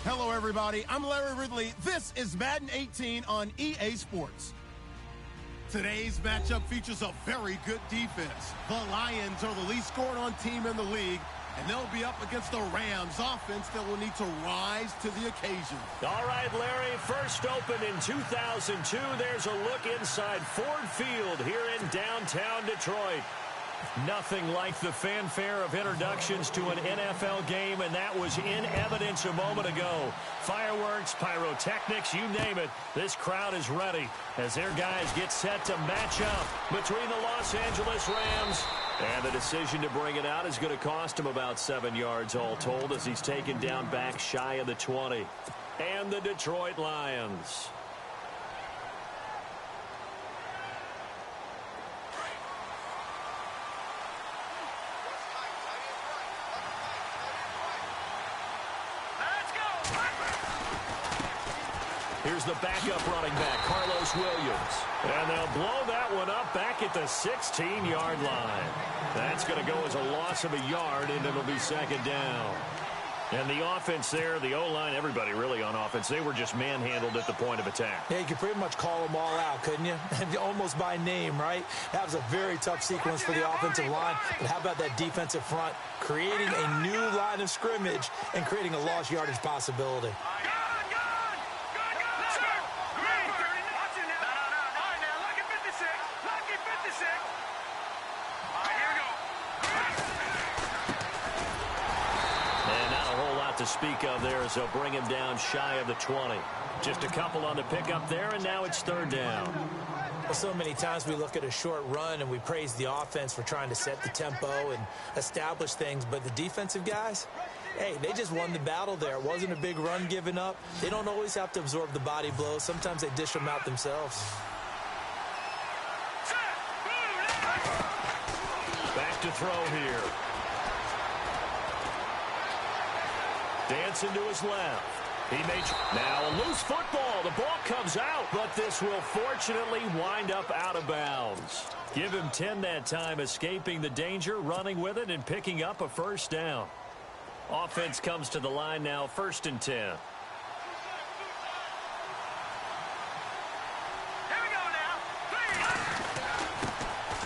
Hello, everybody. I'm Larry Ridley. This is Madden 18 on EA Sports. Today's matchup features a very good defense. The Lions are the least scored-on team in the league, and they'll be up against the Rams offense that will need to rise to the occasion. All right, Larry, first opened in 2002. There's a look inside Ford Field here in downtown Detroit. Nothing like the fanfare of introductions to an NFL game, and that was in evidence a moment ago. Fireworks, pyrotechnics, you name it. This crowd is ready as their guys get set to match up between the Los Angeles Rams. And the decision to bring it out is going to cost him about 7 yards all told as he's taken down back shy of the 20. And the Detroit Lions. Here's the backup running back, Carlos Williams. And they'll blow that one up back at the 16-yard line. That's going to go as a loss of a yard, and it'll be second down. And the offense there, the O-line, everybody really on offense, they were just manhandled at the point of attack. Yeah, you could pretty much call them all out, couldn't you? Almost by name, right? That was a very tough sequence for the offensive line. But how about that defensive front creating a new line of scrimmage and creating a lost yardage possibility? To speak of there as they'll bring him down shy of the 20. Just a couple on the pickup there, and now it's third down. Well, so many times we look at a short run and we praise the offense for trying to set the tempo and establish things, but the defensive guys, hey, they just won the battle there. It wasn't a big run given up. They don't always have to absorb the body blows. Sometimes they dish them out themselves. Back to throw here. Dancing to his left. He made now a loose football. The ball comes out, but this will fortunately wind up out of bounds. Give him 10 that time, escaping the danger, running with it, and picking up a first down. Offense comes to the line now, 1st and 10. Here we go now.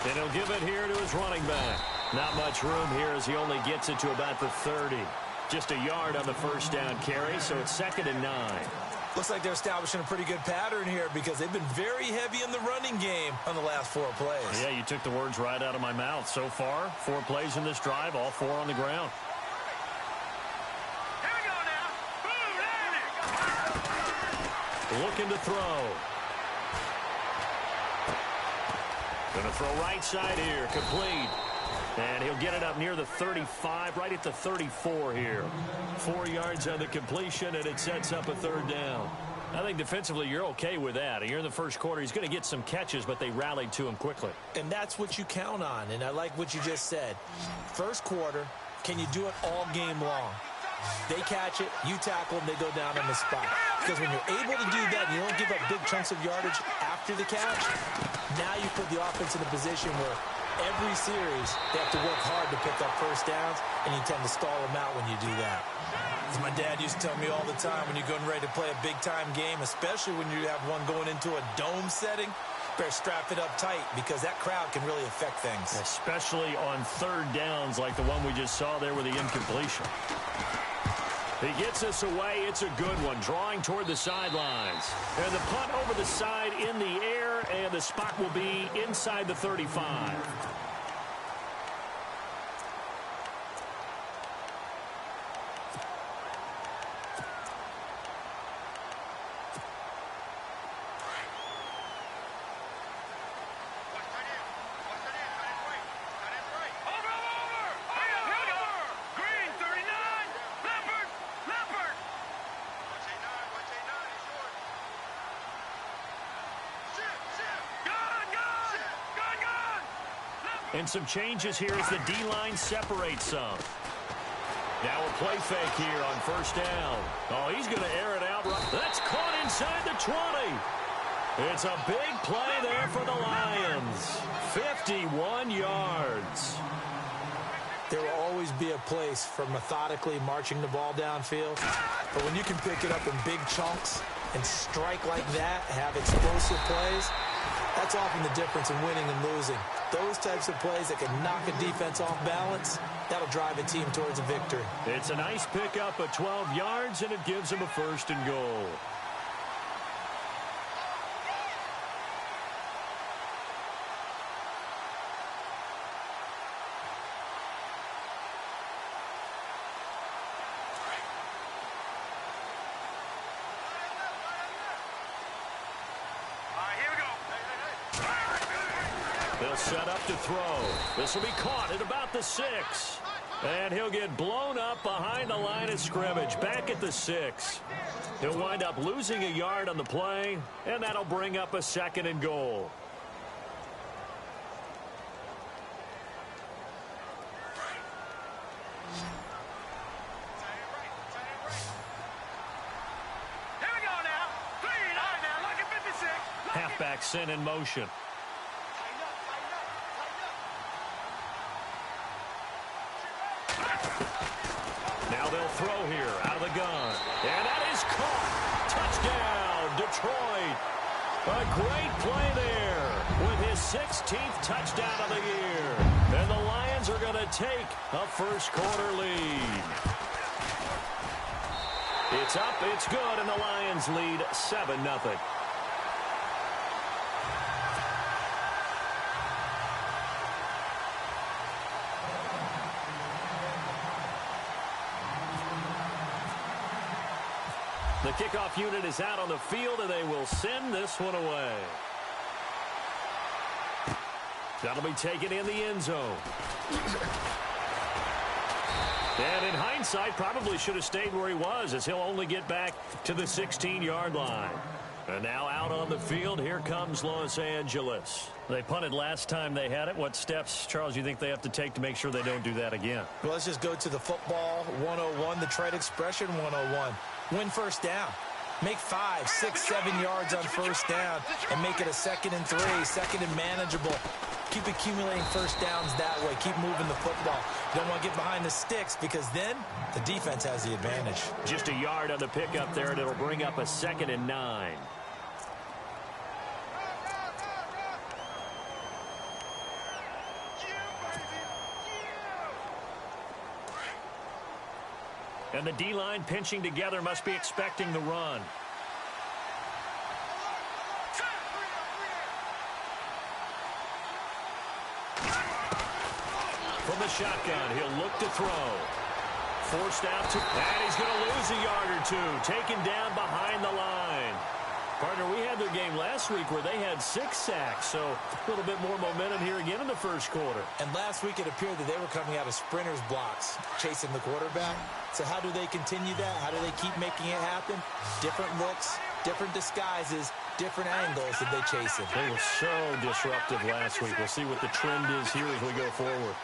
And he'll give it here to his running back. Not much room here as he only gets it to about the 30. Just a yard on the first down carry, so it's 2nd and 9. Looks like they're establishing a pretty good pattern here because they've been very heavy in the running game on the last 4 plays. Yeah, you took the words right out of my mouth. So far, 4 plays in this drive, all 4 on the ground. Here we go now. Looking to throw. Going to throw right side here, complete. And he'll get it up near the 35, right at the 34 here. 4 yards on the completion, and it sets up a third down. I think defensively you're okay with that. Here in the first quarter, he's going to get some catches, but they rallied to him quickly. And that's what you count on, and I like what you just said. First quarter, can you do it all game long? They catch it, you tackle them, they go down on the spot. Because when you're able to do that and you don't give up big chunks of yardage after the catch, now you put the offense in a position where every series, they have to work hard to pick up first downs, and you tend to stall them out when you do that. As my dad used to tell me all the time, when you're getting ready to play a big-time game, especially when you have one going into a dome setting, better strap it up tight because that crowd can really affect things. Especially on third downs like the one we just saw there with the incompletion. He gets us away. It's a good one, drawing toward the sidelines. And the punt over the side in the air, and the spot will be inside the 35. And some changes here as the D-line separates some. Now a play fake here on first down. Oh, he's going to air it out. That's caught inside the 20. It's a big play there for the Lions. 51 yards. There will always be a place for methodically marching the ball downfield. But when you can pick it up in big chunks and strike like that, have explosive plays, that's often the difference in winning and losing. Those types of plays that can knock a defense off balance, that'll drive a team towards a victory. It's a nice pickup of 12 yards, and it gives them a 1st and goal. They'll set up to throw. This will be caught at about the 6. And he'll get blown up behind the line of scrimmage, back at the 6. He'll wind up losing a yard on the play, and that'll bring up a 2nd and goal. Halfback sent in motion. Now they'll throw here out of the gun. And that is caught. Touchdown, Detroit. A great play there with his 16th touchdown of the year. And the Lions are going to take a 1st quarter lead. It's up, it's good, and the Lions lead 7-0. The kickoff unit is out on the field, and they will send this one away. That'll be taken in the end zone. And in hindsight, probably should have stayed where he was, as he'll only get back to the 16-yard line. And now out on the field, here comes Los Angeles. They punted last time they had it. What steps, Charles, you think they have to take to make sure they don't do that again? Well, let's just go to the football 101, the trade expression 101. Win 1st down. Make 5, 6, 7 yards on 1st down and make it a 2nd and 3, 2nd and manageable. Keep accumulating 1st downs that way. Keep moving the football. You don't want to get behind the sticks because then the defense has the advantage. Just a yard on the pickup there, and it'll bring up a 2nd and 9. And the D-line pinching together must be expecting the run. From the shotgun, he'll look to throw. Forced out to, and he's going to lose a yard or 2. Taken down behind the line. Partner, we had their game last week where they had 6 sacks, so a little bit more momentum here again in the 1st quarter. And last week it appeared that they were coming out of sprinters blocks, chasing the quarterback. So how do they continue that? How do they keep making it happen? Different looks, different disguises, different angles that they chase it. They were so disruptive last week. We'll see what the trend is here as we go forward.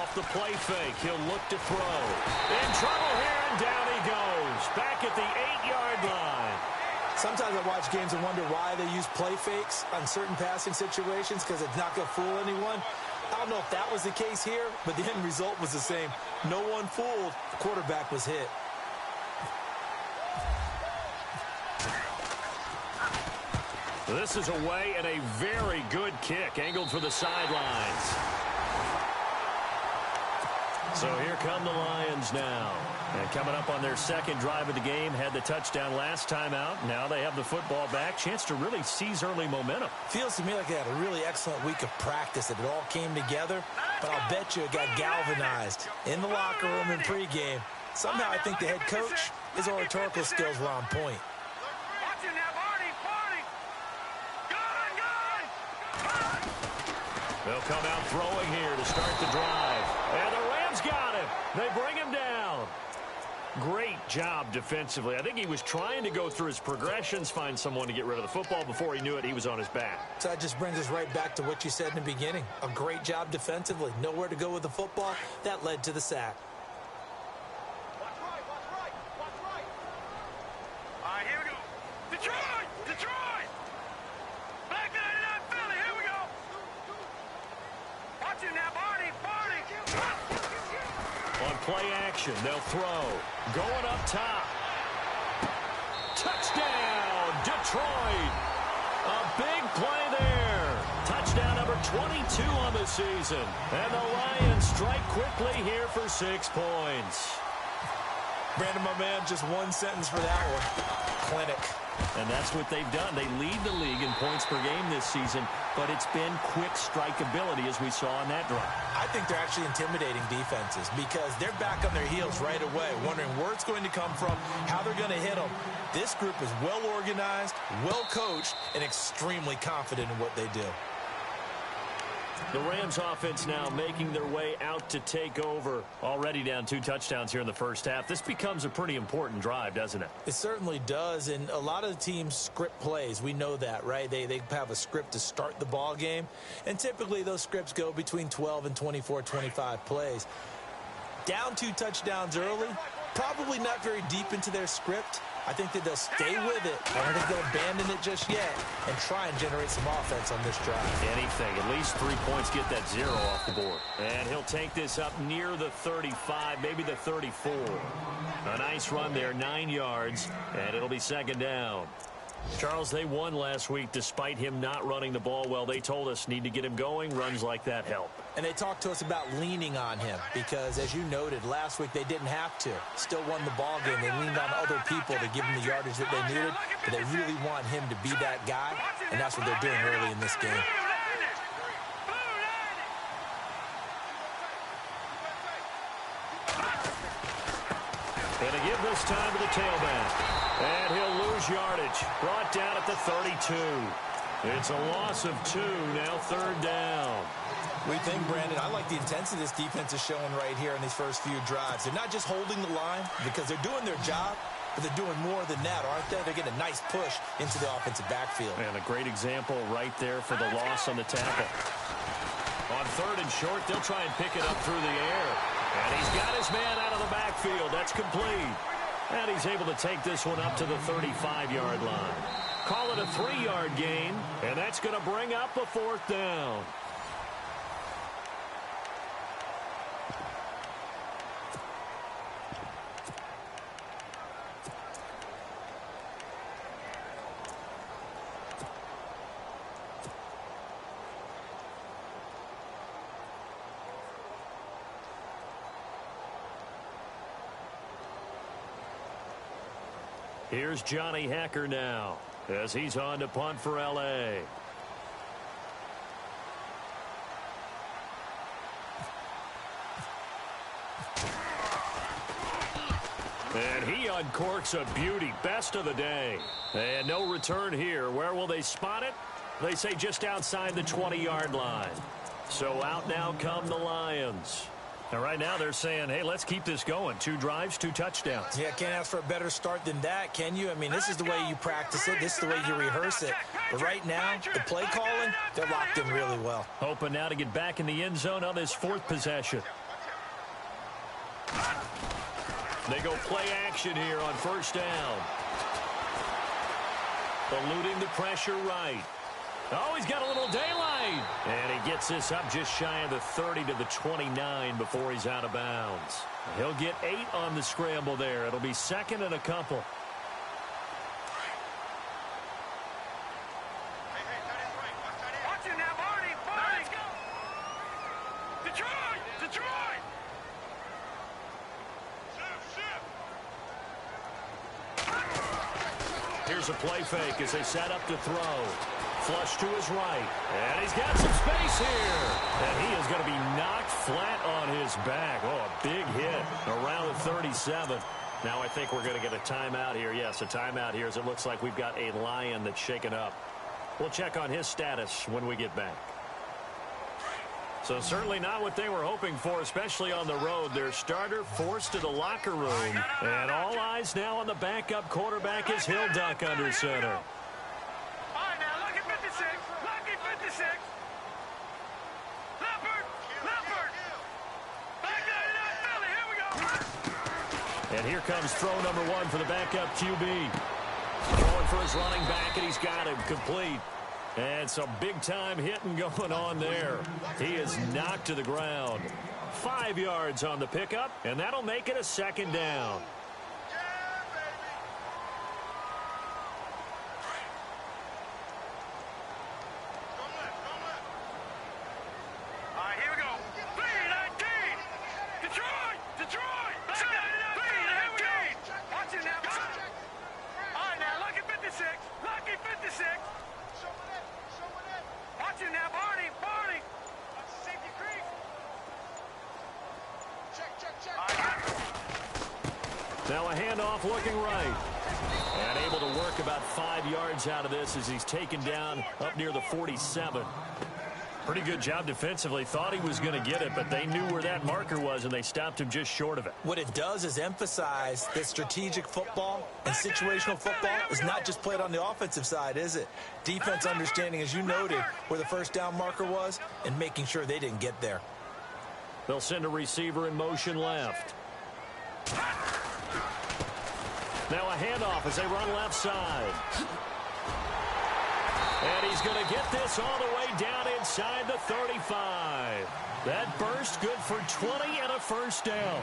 Off the play fake, he'll look to throw. In trouble here, and down he goes. Back at the 8-yard line. Sometimes I watch games and wonder why they use play fakes on certain passing situations, because it's not going to fool anyone. I don't know if that was the case here, but the end result was the same. No one fooled. The quarterback was hit. This is away and a very good kick, angled for the sidelines. So here come the Lions now. And coming up on their 2nd drive of the game, had the touchdown last time out. Now they have the football back. Chance to really seize early momentum. Feels to me like they had a really excellent week of practice. It all came together, but I'll bet you it got galvanized in the locker room in pregame. Somehow I think the head coach, his oratorical skills were on point. They'll come out throwing here to start the drive. And the Rams got him. They bring him down. Great job defensively. I think he was trying to go through his progressions, find someone to get rid of the football. Before he knew it, he was on his back. So that just brings us right back to what you said in the beginning. A great job defensively. Nowhere to go with the football. That led to the sack. Watch right, watch right, watch right. All right, here we go. Detroit! Detroit! Back 99 Philly, here we go. Watch Watch it now, Barney! On play action, they'll throw. Going up top. Touchdown, Detroit. A big play there. Touchdown number 22 on the season. And the Lions strike quickly here for 6 points. Brandon, my man, just one sentence for that one. Clinic. And that's what they've done. They lead the league in points per game this season, but it's been quick strikeability as we saw on that drive. I think they're actually intimidating defenses because they're back on their heels right away, wondering where it's going to come from, how they're going to hit them. This group is well organized, well coached, and extremely confident in what they do. The Rams offense now making their way out to take over. Already down 2 touchdowns here in the first half. This becomes a pretty important drive, doesn't it? It certainly does, and a lot of the teams script plays. We know that, right? They have a script to start the ball game, and typically those scripts go between 12 and 24, 25 plays. Down 2 touchdowns early, probably not very deep into their script. I think that they'll stay with it. I don't think they'll abandon it just yet and try and generate some offense on this drive. Anything. At least 3 points, get that 0 off the board. And he'll take this up near the 35, maybe the 34. A nice run there, 9 yards, and it'll be second down. Charles, they won last week despite him not running the ball well. They told us need to get him going. Runs like that help. And they talked to us about leaning on him because, as you noted, last week they didn't have to. Still won the ball game. They leaned on other people to give him the yardage that they needed, but they really want him to be that guy, and that's what they're doing early in this game. And to give this time to the tailback. And he'll lose yardage. Brought down at the 32. It's a loss of 2. Now third down. We think, Brandon, I like the intensity this defense is showing right here in these first few drives. They're not just holding the line because they're doing their job, but they're doing more than that, aren't they? They're getting a nice push into the offensive backfield. And a great example right there for the loss on the tackle. On third and short, they'll try and pick it up through the air. And he's got his man out of the backfield. That's complete. And he's able to take this one up to the 35-yard line. Call it a 3-yard gain, and that's going to bring up a 4th down. Here's Johnny Hacker now as he's on to punt for L.A. And he uncorks a beauty. Best of the day. And no return here. Where will they spot it? They say just outside the 20-yard line. So out now come the Lions. And right now they're saying, hey, let's keep this going. 2 drives, 2 touchdowns. Yeah, can't ask for a better start than that, can you? I mean, this is the way you practice it. This is the way you rehearse it. But right now, the play calling, they're locked in really well. Hoping now to get back in the end zone on this 4th possession. They go play action here on first down. Eluding the pressure right. Oh, he's got a little daylight. And he gets this up just shy of the 30 to the 29 before he's out of bounds. He'll get 8 on the scramble there. It'll be 2nd and a couple. Watch it now, Barney! Let's go! Detroit! Detroit! Here's a play fake as they set up to throw. Flush to his right. And he's got some space here. And he is going to be knocked flat on his back. Oh, a big hit around the 37. Now I think we're going to get a timeout here. Yes, a timeout here as it looks like we've got a Lion that's shaken up. We'll check on his status when we get back. So certainly not what they were hoping for, especially on the road. Their starter forced to the locker room. And all eyes now on the backup quarterback as he'll duck under center. And here comes throw number 1 for the backup QB. Throwing for his running back, and he's got him complete. And some big-time hitting going on there. He is knocked to the ground. 5 yards on the pickup, and that'll make it a second down. Now a handoff looking right. And able to work about 5 yards out of this as he's taken down up near the 47. Pretty good job defensively. Thought he was going to get it, but they knew where that marker was, and they stopped him just short of it. What it does is emphasize that strategic football and situational football is not just played on the offensive side, is it? Defense understanding, as you noted, where the first down marker was and making sure they didn't get there. They'll send a receiver in motion left. Now a handoff as they run left side. And he's going to get this all the way down inside the 35. That burst good for 20 and a first down.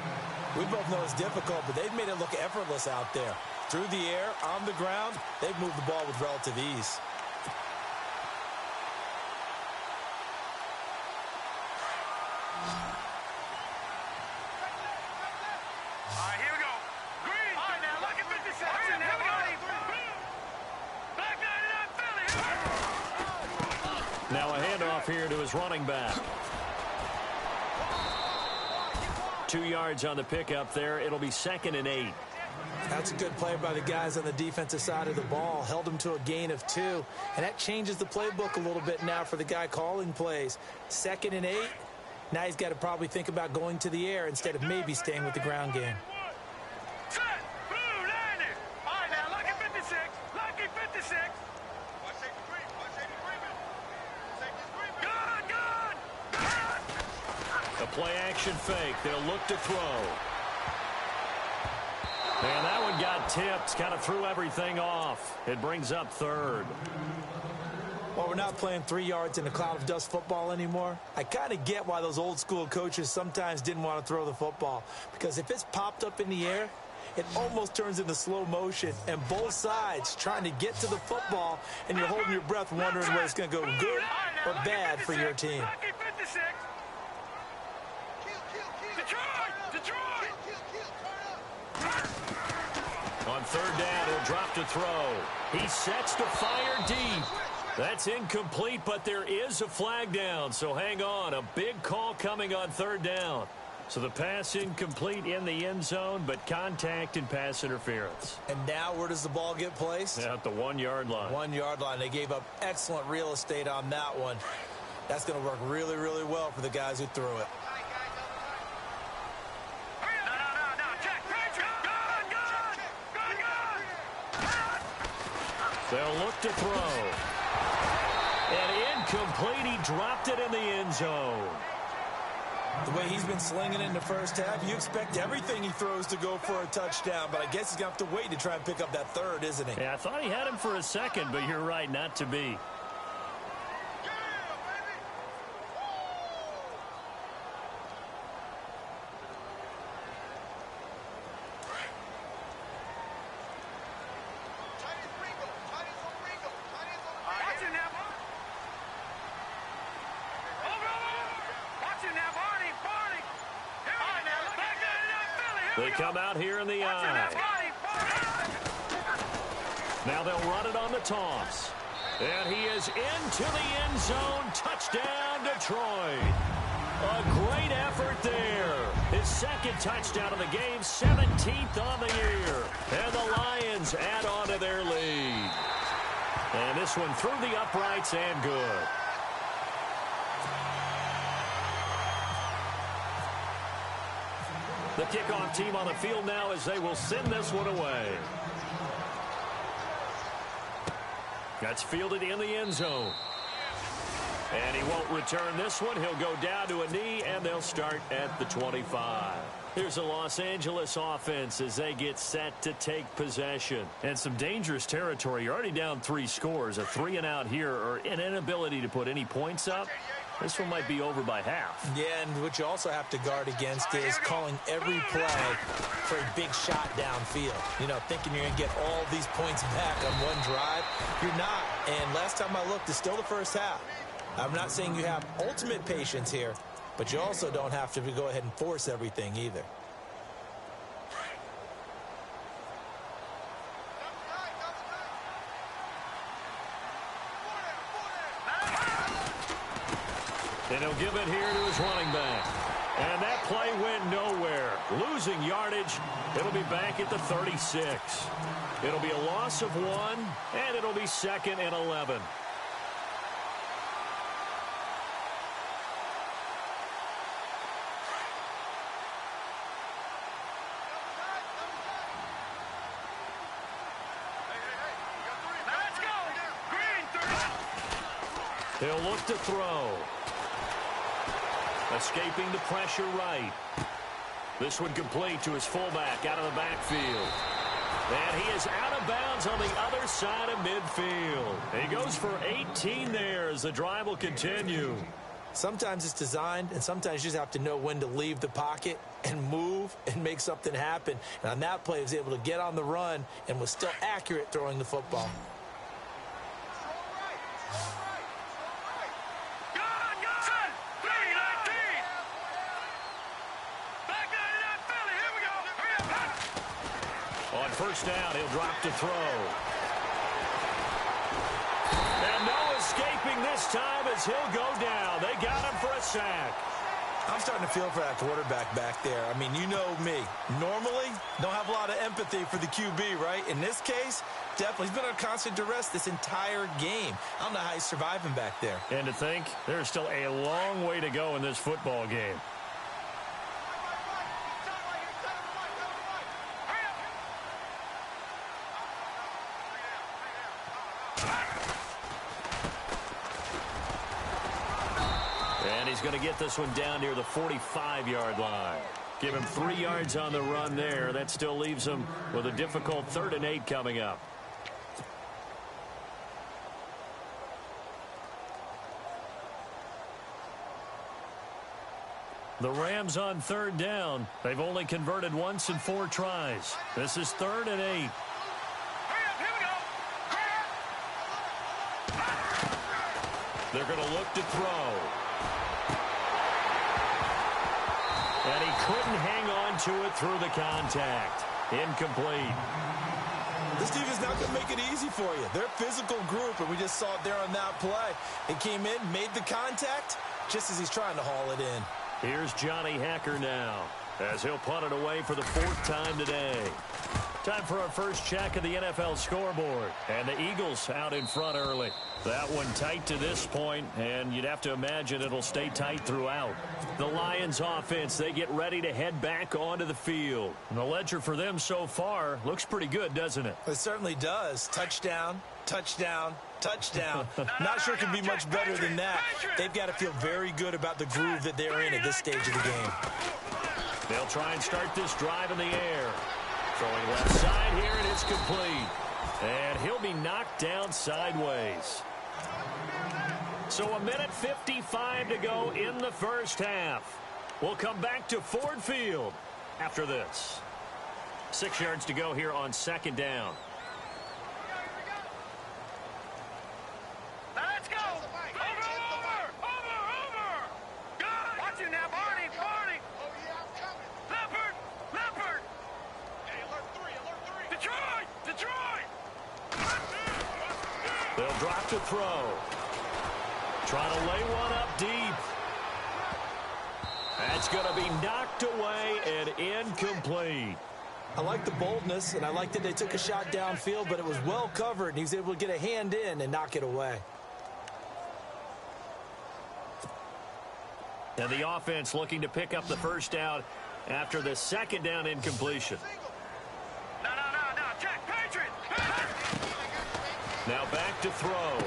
We both know it's difficult, but they've made it look effortless out there. Through the air, on the ground, they've moved the ball with relative ease. Now a handoff here to his running back. 2 yards on the pickup there. It'll be 2nd and 8. That's a good play by the guys on the defensive side of the ball. Held him to a gain of 2. And that changes the playbook a little bit now for the guy calling plays. 2nd and 8. Now he's got to probably think about going to the air instead of maybe staying with the ground game. Play-action fake. They'll look to throw. And that one got tipped. Kind of threw everything off. It brings up 3rd. Well, we're not playing 3 yards in a cloud of dust football anymore. I kind of get why those old-school coaches sometimes didn't want to throw the football. Because if it's popped up in the air, it almost turns into slow motion. And both sides trying to get to the football, and you're holding your breath wondering whether it's going to go good or bad for your team. On 3rd down, he'll drop to throw. He sets to fire deep. That's incomplete, but there is a flag down, so hang on. A big call coming on 3rd down. So the pass incomplete in the end zone, but contact and pass interference. And now where does the ball get placed? At the 1-yard line. 1-yard line. They gave up excellent real estate on that one. That's going to work really, really well for the guys who threw it. They'll look to throw. And incomplete. He dropped it in the end zone. The way he's been slinging it in the first half, you expect everything he throws to go for a touchdown, but I guess he's going to have to wait to try and pick up that 3rd, isn't he? Yeah, I thought he had him for a second, but you're right, not to be. They come out here in the eye. Now they'll run it on the toss. And he is into the end zone. Touchdown, Detroit. A great effort there. His 2nd touchdown of the game, 17th on the year. And the Lions add on to their lead. And this one through the uprights and good. The kickoff team on the field now as they will send this one away. That's fielded in the end zone. And he won't return this one. He'll go down to a knee, and they'll start at the 25. Here's a Los Angeles offense as they get set to take possession. And some dangerous territory. You're already down 3 scores. A 3-and-out here, or an inability to put any points up. This one might be over by half. Yeah, and what you also have to guard against is calling every play for a big shot downfield. You know, thinking you're going to get all these points back on one drive. You're not. And last time I looked, it's still the first half. I'm not saying you have ultimate patience here, but you also don't have to go ahead and force everything either. And he'll give it here to his running back. And that play went nowhere. Losing yardage. It'll be back at the 36. It'll be a loss of 1, and it'll be 2nd and 11. He'll look to throw. Escaping the pressure right. This one complete to his fullback out of the backfield. And he is out of bounds on the other side of midfield. He goes for 18 there as the drive will continue. Sometimes it's designed, and sometimes you just have to know when to leave the pocket and move and make something happen. And on that play, he was able to get on the run and was still accurate throwing the football. On first down, he'll drop to throw. And no escaping this time as he'll go down. They got him for a sack. I'm starting to feel for that quarterback back there. I mean, you know me. Normally, don't have a lot of empathy for the QB, right? In this case, definitely. He's been on constant duress this entire game. I don't know how he's surviving back there. And to think, there's still a long way to go in this football game. And he's going to get this one down near the 45-yard line. Give him 3 yards on the run there. That still leaves him with a difficult 3rd and 8 coming up. The Rams on 3rd down. They've only converted once in 4 tries. This is 3rd and 8. They're going to look to throw. And he couldn't hang on to it through the contact. Incomplete. This defense is not going to make it easy for you. They're a physical group, and we just saw it there on that play. It came in, made the contact, just as he's trying to haul it in. Here's Johnny Hacker now, as he'll punt it away for the 4th time today. Time for our first check of the NFL scoreboard. And the Eagles out in front early. That one tight to this point, and you'd have to imagine it'll stay tight throughout. The Lions offense, they get ready to head back onto the field. And the ledger for them so far looks pretty good, doesn't it? It certainly does. Touchdown, touchdown, touchdown. Not sure it can be much better than that. They've got to feel very good about the groove that they're in at this stage of the game. They'll try and start this drive in the air. Throwing left side here, and it's complete. And he'll be knocked down sideways. So 1:55 to go in the first half. We'll come back to Ford Field after this. 6 yards to go here on 2nd down. Let's go! Over! Good! Watch you now, Barney! Oh, yeah, I'm coming. Leopard! Hey, alert 3! Detroit! They'll drop to throw. Trying to lay one up deep. That's going to be knocked away and incomplete. I like the boldness, and I like that they took a shot downfield, but it was well covered, and he was able to get a hand in and knock it away. And the offense looking to pick up the first down after the 2nd down incompletion. No, Jack, Patriot! Now back to throw.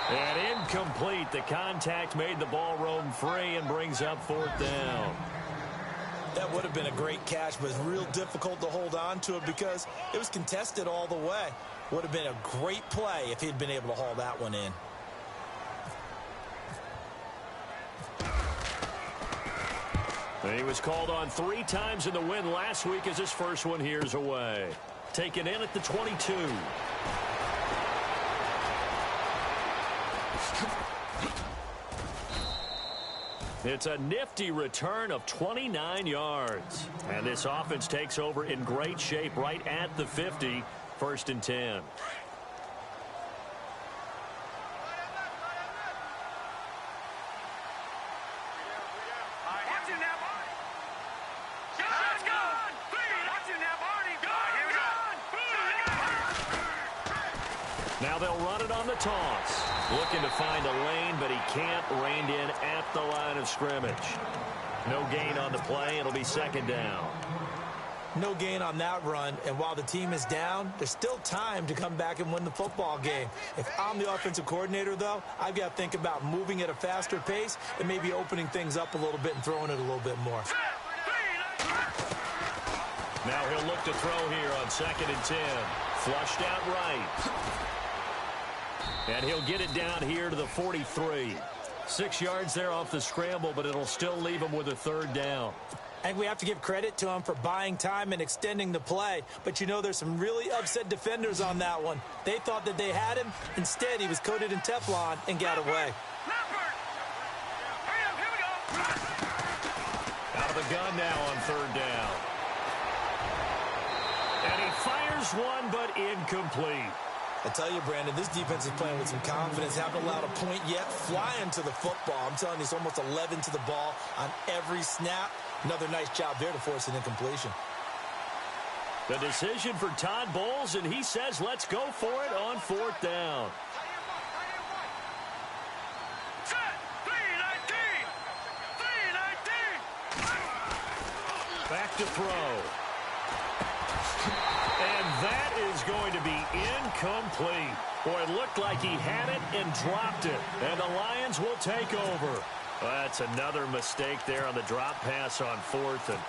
And incomplete. The contact made the ball roam free and brings up 4th down. That would have been a great catch, but it's real difficult to hold on to it because it was contested all the way. Would have been a great play if he'd been able to haul that one in. He was called on 3 times in the win last week as his first one here's away. Taken in at the 22. It's a nifty return of 29 yards. And this offense takes over in great shape right at the 50. 1st and 10. Now they'll run it on the toss. Looking to find a lane, but he can't. Reined in at the line of scrimmage. No gain on the play. It'll be 2nd down. No gain on that run, and while the team is down, there's still time to come back and win the football game. If I'm the offensive coordinator, though, I've got to think about moving at a faster pace and maybe opening things up a little bit and throwing it a little bit more. Now he'll look to throw here on 2nd and 10. Flushed out right. And he'll get it down here to the 43. 6 yards there off the scramble, but it'll still leave him with a 3rd down. And we have to give credit to him for buying time and extending the play. But, you know, there's some really upset defenders on that one. They thought that they had him. Instead, he was coated in Teflon and got away. Out of the gun now on 3rd down. And he fires one, but incomplete. I tell you, Brandon, this defense is playing with some confidence. Haven't allowed a point yet. Flying to the football. I'm telling you, it's almost 11 to the ball on every snap. Another nice job there to force an incompletion. The decision for Todd Bowles, and he says let's go for it on 4th down. Back to throw. And that is going to be incomplete. Boy, it looked like he had it and dropped it. And the Lions will take over. That's another mistake there on the drop pass on 4th. And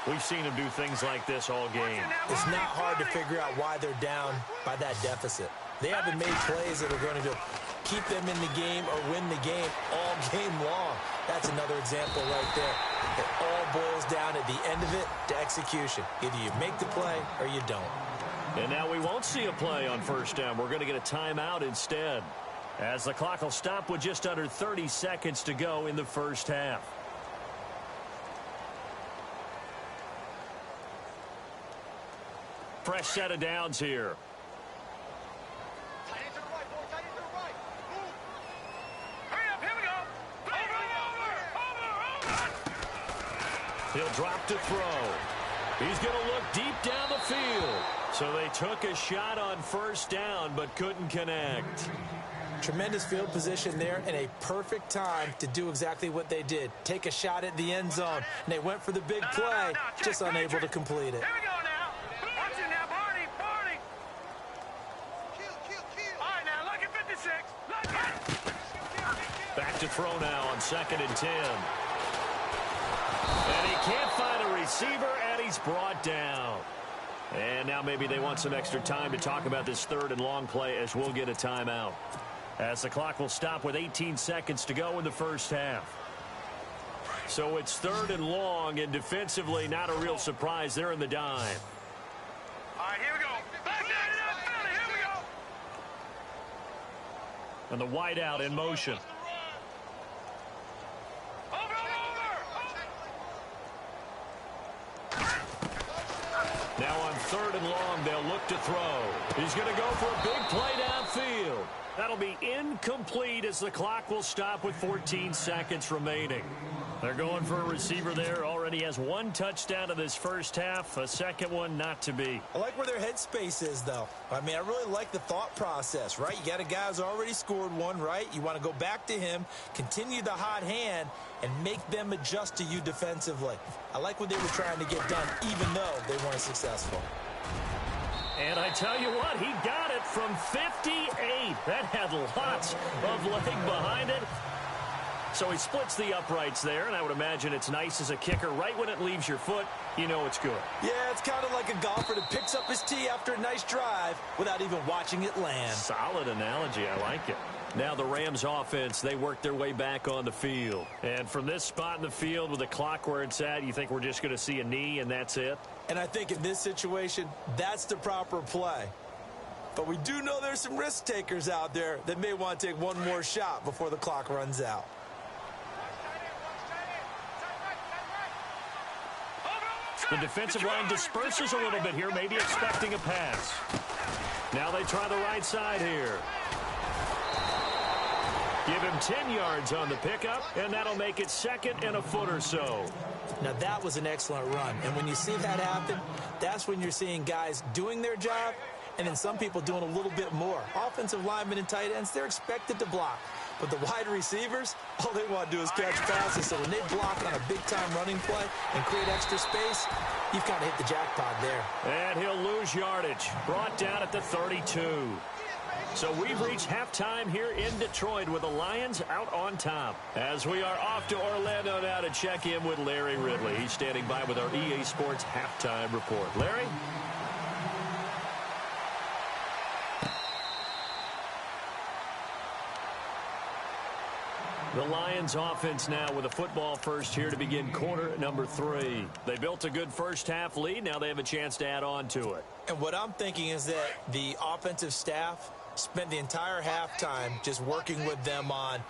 we've seen him do things like this all game. It's not hard to figure out why they're down by that deficit. They haven't made plays that are going to keep them in the game or win the game all game long. That's another example right there. It all boils down at the end of it to execution. Either you make the play or you don't. And now we won't see a play on 1st down. We're going to get a timeout instead, as the clock will stop with just under 30 seconds to go in the 1st half. Fresh set of downs here. He'll drop to throw. He's going to look deep down the field. So they took a shot on 1st down, but couldn't connect. Tremendous field position there and a perfect time to do exactly what they did. Take a shot at the end zone. And they went for the big play, just unable to complete it. Here we go now. Watch it now, Barney. All right, now, look at 56. Back to throw now on 2nd and 10. And he can't find a receiver, and he's brought down. And now maybe they want some extra time to talk about this 3rd and long play, as we'll get a timeout. As the clock will stop with 18 seconds to go in the 1st half. So it's 3rd and long, and defensively not a real surprise. They're in the dime. All right, here we go. Back down in that Philly. Here we go. And the wideout in motion. Now on 3rd and long, they'll look to throw. He's going to go for a big play downfield. That'll be incomplete as the clock will stop with 14 seconds remaining. They're going for a receiver there. Already has 1 touchdown in this 1st half. A 2nd one not to be. I like where their headspace is, though. I mean, I really like the thought process, right? You got a guy who's already scored one, right? You want to go back to him, continue the hot hand, and make them adjust to you defensively. I like what they were trying to get done, even though they weren't successful. And I tell you what, he got it from 58. That had lots of leg behind it. So he splits the uprights there, and I would imagine it's nice as a kicker. Right when it leaves your foot, you know it's good. Yeah, it's kind of like a golfer that picks up his tee after a nice drive without even watching it land. Solid analogy. I like it. Now the Rams offense, they work their way back on the field. And from this spot in the field with the clock where it's at, you think we're just going to see a knee and that's it? And I think in this situation, that's the proper play. But we do know there's some risk takers out there that may want to take one more shot before the clock runs out. The defensive line disperses a little bit here, maybe expecting a pass. Now they try the right side here. Give him 10 yards on the pickup, and that'll make it second and a foot or so. Now, that was an excellent run. And when you see that happen, that's when you're seeing guys doing their job and then some people doing a little bit more. Offensive linemen and tight ends, they're expected to block. But the wide receivers, all they want to do is catch passes. So when they block on a big-time running play and create extra space, you've kind of hit the jackpot there. And he'll lose yardage. Brought down at the 32. So we've reached halftime here in Detroit with the Lions out on top. As we are off to Orlando now to check in with Larry Ridley. He's standing by with our EA Sports halftime report. Larry? The Lions offense now with a football first here to begin quarter number 3. They built a good first half lead. Now they have a chance to add on to it. And what I'm thinking is that the offensive staff spent the entire halftime just working with them on,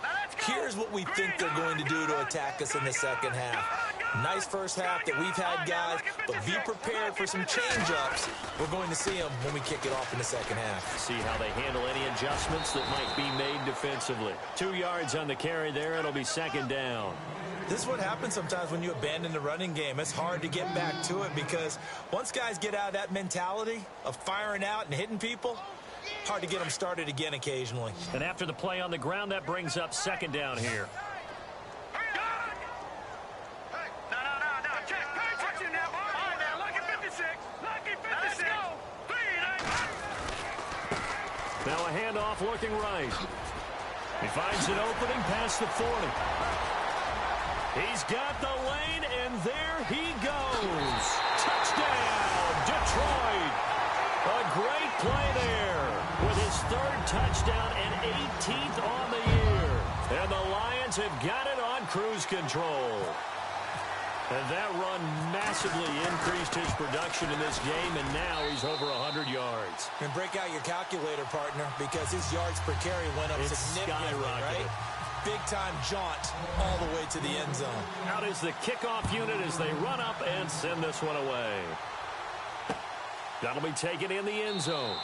here's what we think they're going to do to attack us in the second half. Nice first half that we've had, guys, but be prepared for some change-ups. We're going to see them when we kick it off in the second half. See how they handle any adjustments that might be made defensively. 2 yards on the carry there. It'll be second down. This is what happens sometimes when you abandon the running game. It's hard to get back to it because once guys get out of that mentality of firing out and hitting people, hard to get them started again occasionally. And after the play on the ground, that brings up second down here. Now a handoff looking right. He finds an opening past the 40. He's got the lane, and there he goes. Touchdown, Detroit. A great play there with his third touchdown and 18th on the year. And the Lions have got it on cruise control. And that run massively increased his production in this game, and now he's over 100 yards. And break out your calculator, partner, because his yards per carry went up significantly, right? Big-time jaunt all the way to the end zone. Out is the kickoff unit as they run up and send this one away. That'll be taken in the end zone.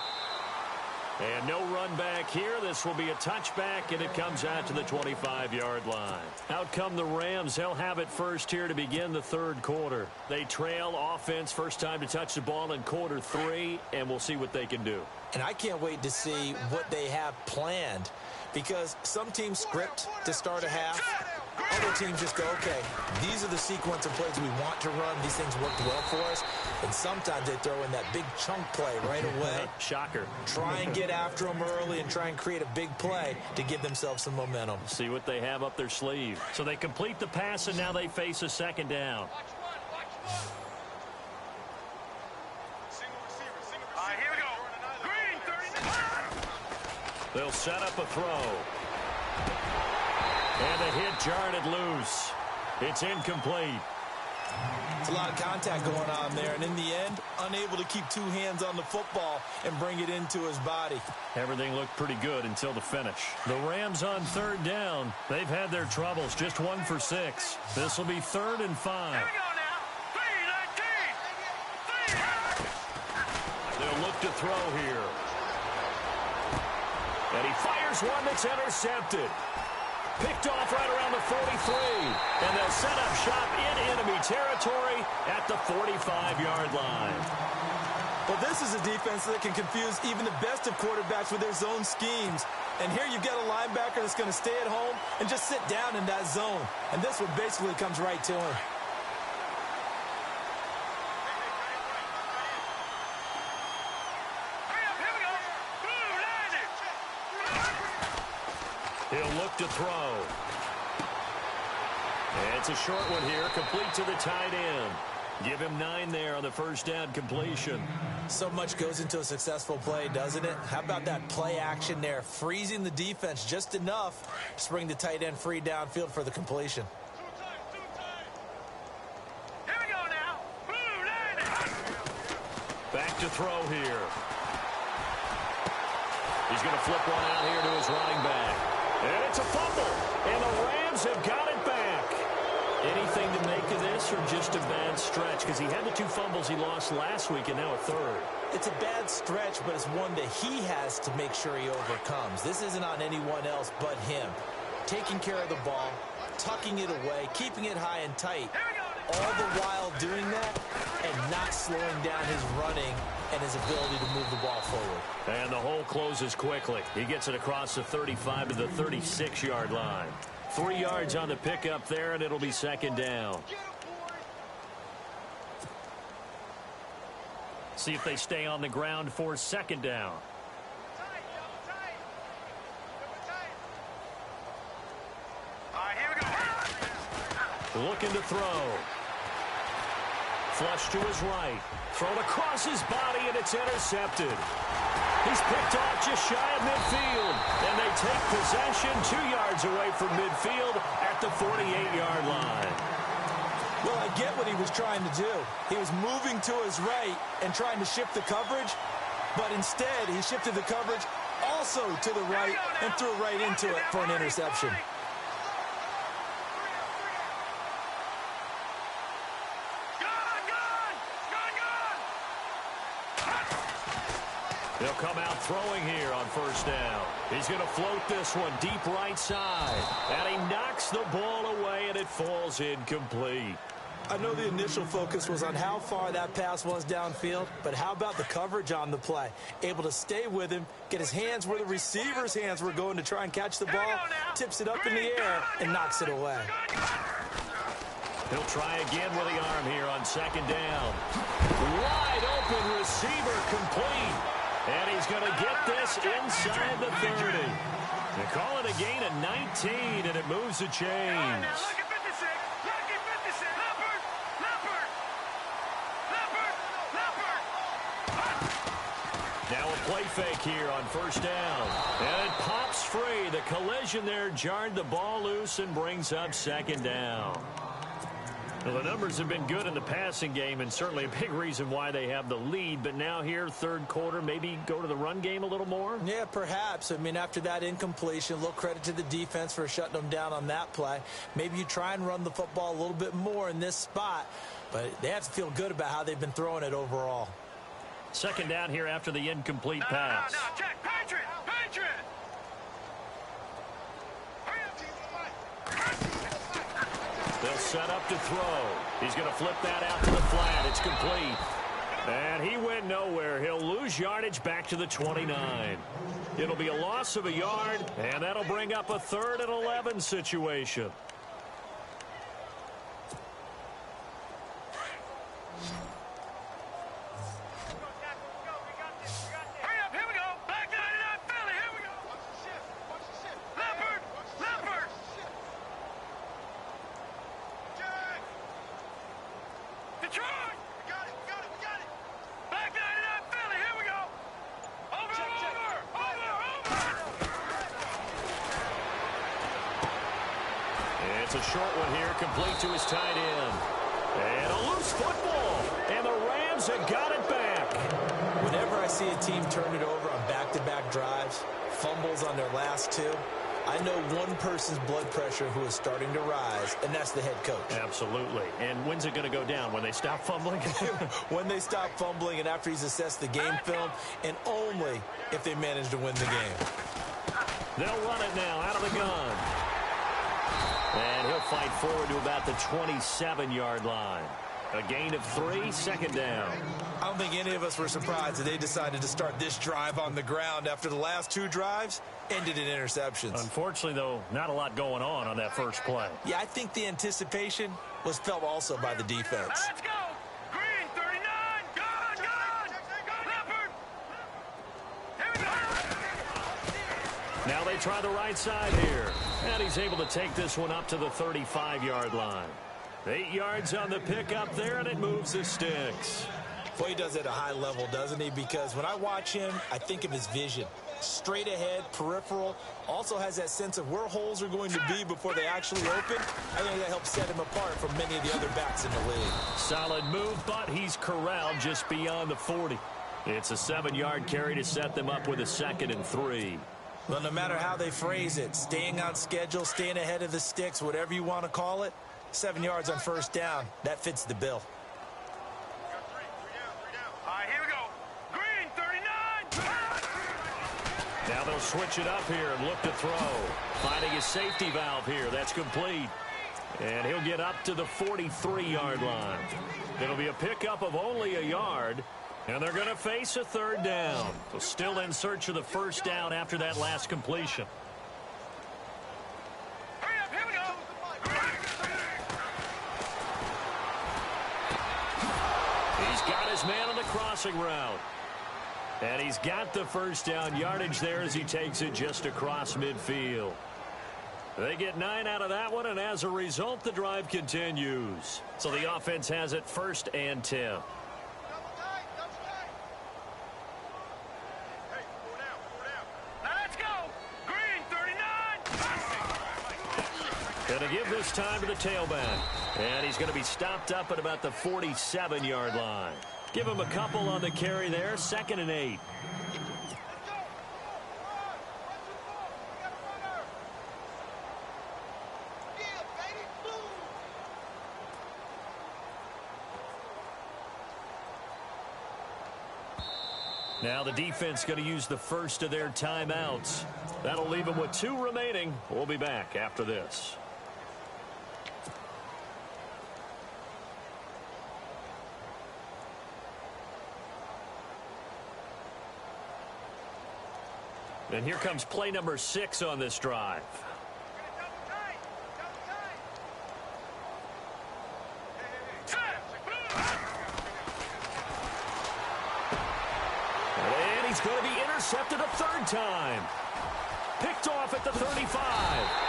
And no run back here. This will be a touchback, and it comes out to the 25-yard line. Out come the Rams. They'll have it first here to begin the third quarter. They trail offense, first time to touch the ball in quarter 3, and we'll see what they can do. And I can't wait to see what they have planned, because some teams script to start a half. Other teams just go, okay, these are the sequence of plays we want to run. These things worked well for us. And sometimes they throw in that big chunk play right away. Shocker. Try and get after them early and try and create a big play to give themselves some momentum. See what they have up their sleeve. So they complete the pass, and now they face a second down. Here we go. Green, 30. They'll set up a throw. And the hit jarred it loose. It's incomplete. It's a lot of contact going on there, and in the end, unable to keep two hands on the football and bring it into his body. Everything looked pretty good until the finish. The Rams on third down. They've had their troubles, just 1 for 6. This will be 3rd and 5. Here we go now. 3-19. They'll look to throw here. And he fires one that's intercepted. Picked off right around the 43. And they'll set up shop in enemy territory at the 45-yard line. Well, this is a defense that can confuse even the best of quarterbacks with their zone schemes. And here you've got a linebacker that's going to stay at home and just sit down in that zone. And this one basically comes right to him. He'll look to throw. And it's a short one here, complete to the tight end. Give him 9 there on the first down completion. So much goes into a successful play, doesn't it? How about that play action there? Freezing the defense just enough to bring the tight end free downfield for the completion. Here we go now. Back to throw here. He's going to flip one out here to his running back. And it's a fumble. And the Rams have got it back. Anything to make of this or just a bad stretch? Because he had the 2 fumbles he lost last week and now a third. It's a bad stretch, but it's one that he has to make sure he overcomes. This isn't on anyone else but him. Taking care of the ball, tucking it away, keeping it high and tight, all the while doing that and not slowing down his running and his ability to move the ball forward. And the hole closes quickly. He gets it across the 35 to the 36-yard line. 3 yards on the pickup there, and it'll be second down. See if they stay on the ground for second down. All right, here we go. Looking to throw. Flush to his right. Thrown across his body, and it's intercepted. He's picked off just shy of midfield. And they take possession 2 yards away from midfield at the 48-yard line. Well, I get what he was trying to do. He was moving to his right and trying to shift the coverage, but instead he shifted the coverage also to the right and threw right into it for an interception. He'll come out throwing here on first down. He's going to float this one deep right side. And he knocks the ball away, and it falls incomplete. I know the initial focus was on how far that pass was downfield, but how about the coverage on the play? Able to stay with him, get his hands where the receiver's hands were going to try and catch the ball, tips it up in the air, and knocks it away. He'll try again with the arm here on second down. Wide open receiver complete. And he's going to get this inside the 30. They call it a gain of 19, and it moves the chains. Now a play fake here on first down. And it pops free. The collision there jarred the ball loose and brings up second down. Well, the numbers have been good in the passing game and certainly a big reason why they have the lead. But now here, third quarter, maybe go to the run game a little more? Yeah, perhaps. I mean, after that incompletion, a little credit to the defense for shutting them down on that play. Maybe you try and run the football a little bit more in this spot. But they have to feel good about how they've been throwing it overall. Second down here after the incomplete pass. No, check. Patriot! Patriot! They'll set up to throw. He's going to flip that out to the flat. It's complete. And he went nowhere. He'll lose yardage back to the 29. It'll be a loss of a yard, and that'll bring up a 3rd and 11 situation. It's a short one here, complete to his tight end. And a loose football. And the Rams have got it back. Whenever I see a team turn it over on back-to-back drives, fumbles on their last 2, I know one person's blood pressure who is starting to rise, and that's the head coach. Absolutely. And when's it going to go down? When they stop fumbling? When they stop fumbling and after he's assessed the game film, and only if they manage to win the game. They'll run it now out of the gun. And he'll fight forward to about the 27-yard line. A gain of 3, second down. I don't think any of us were surprised that they decided to start this drive on the ground after the last 2 drives ended in interceptions. Unfortunately, though, not a lot going on that first play. Yeah, I think the anticipation was felt also by the defense. Let's go! Green, 39! Gone! Leopard! Here we go! Now they they try the right side here. And he's able to take this one up to the 35-yard line. 8 yards on the pickup there, and it moves the sticks. Boy, he does it at a high level, doesn't he? Because when I watch him, I think of his vision. Straight ahead, peripheral. Also has that sense of where holes are going to be before they actually open. I think that helps set him apart from many of the other backs in the league. Solid move, but he's corralled just beyond the 40. It's a 7-yard carry to set them up with a 2nd and 3. Well, no matter how they phrase it, staying on schedule, staying ahead of the sticks, whatever you want to call it, 7 yards on first down, that fits the bill. All right, here we go. Green, 39. Now they'll switch it up here and look to throw. Finding his safety valve here. That's complete. And he'll get up to the 43-yard line. It'll be a pickup of only a yard. And they're going to face a 3rd down. So still in search of the first down after that last completion. Hurry up, here we go. He's got his man on the crossing route. And he's got the first down yardage there as he takes it just across midfield. They get 9 out of that one, and as a result, the drive continues. So the offense has it 1st and 10. Going to give this time to the tailback. And he's going to be stopped up at about the 47-yard line. Give him a couple on the carry there. 2nd and 8. Now the defense going to use the first of their timeouts. That'll leave them with 2 remaining. We'll be back after this. And here comes play number 6 on this drive. And he's going to be intercepted a 3rd time. Picked off at the 35.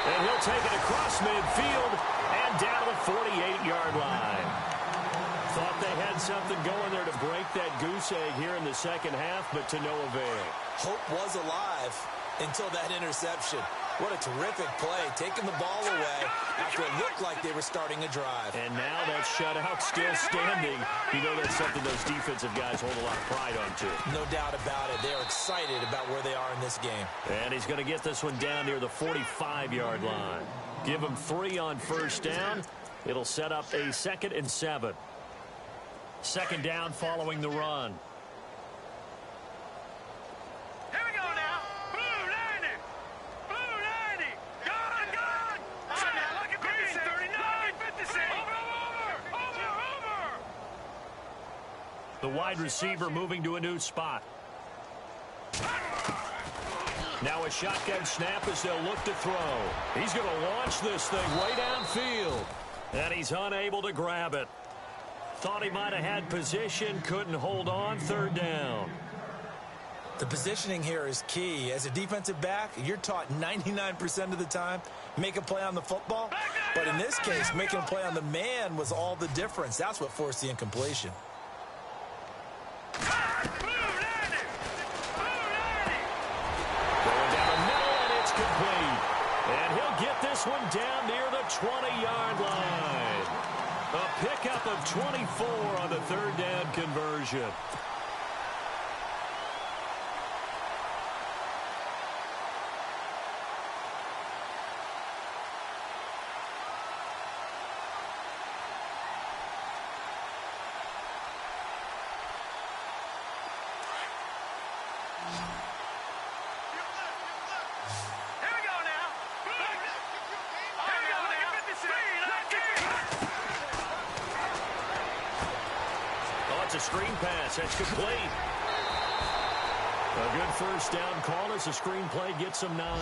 And he'll take it across midfield and down to the 48-yard line. Thought they had something going there to break that goose egg here in the second half, but to no avail. Hope was alive until that interception. What a terrific play, taking the ball away after it looked like they were starting a drive. And now that shutout still standing. You know that's something those defensive guys hold a lot of pride on, too. No doubt about it. They're excited about where they are in this game. And he's going to get this one down near the 45-yard line. Give him 3 on first down. It'll set up a 2nd and 7. 2nd down following the run. Here we go now. Blue 90. Blue 90. Gone. All right, now look at Green 39. 56. Over. The wide receiver moving to a new spot. Now a shotgun snap as they'll look to throw. He's going to launch this thing way downfield. And he's unable to grab it. Thought he might have had position, couldn't hold on. 3rd down. The positioning here is key. As a defensive back, you're taught 99% of the time, make a play on the football. But in this case, making a play on the man was all the difference. That's what forced the incompletion. Going down the middle, and it's complete. And he'll get this one down near the 20-yard line. A pickup of 24 on the 3rd down conversion. It's a screen pass. That's complete. A good first down call as the screen play gets him 9.